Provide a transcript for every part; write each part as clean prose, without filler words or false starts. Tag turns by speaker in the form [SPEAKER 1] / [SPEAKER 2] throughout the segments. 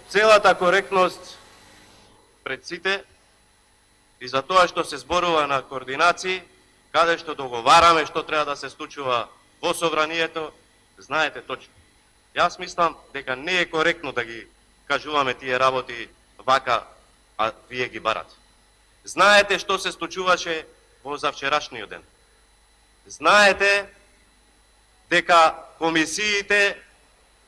[SPEAKER 1] целата коректност пред сите и за тоа што се зборува на координации, каде што договараме што треба да се случува во собранието, знаете точно. Јас мислам дека не е коректно да ги кажуваме тие работи вака, а вие ги барате. Знаете што се случуваше во завчерашниот ден. Знаете дека комисиите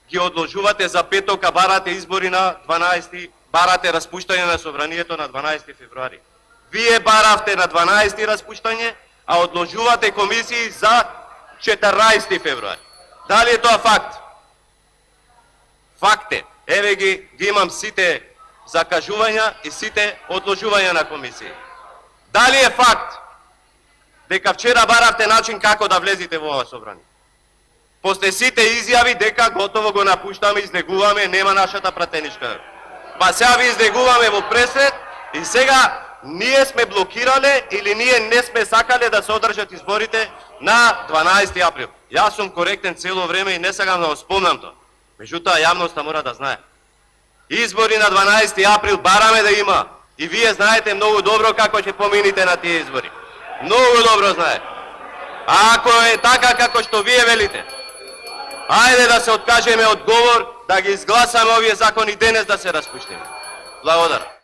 [SPEAKER 1] ги одложувате за петок, а барате избори на 12, барате распуштање на собранието на 12 февруари. Вие баравте на 12 распуштање, а одложувате комисии за 14 февруари. Дали е тоа факт? Факт е. Еве ги имам сите закажувања и сите одложувања на комисии. Дали е факт дека вчера баравте начин како да влезете во ова собрание? После сите изјави дека готово го напуштаме, излегуваме, нема нашата пратеничка. Па сега ви излегуваме во пресред и сега ние сме блокирале или ние не сме сакале да се одржат изборите на 12 април. Јас сум коректен цело време и не сакам да го спомнам тоа. Меѓутоа, јавноста мора да знае. Избори на 12 април бараме да има. И вие знаете многу добро како ќе помините на тие избори. Многу добро знаете. А ако е така како што вие велите, ајде да се откажеме од говор, да ги изгласаме овие закони денес да се распуштиме. Благодарам.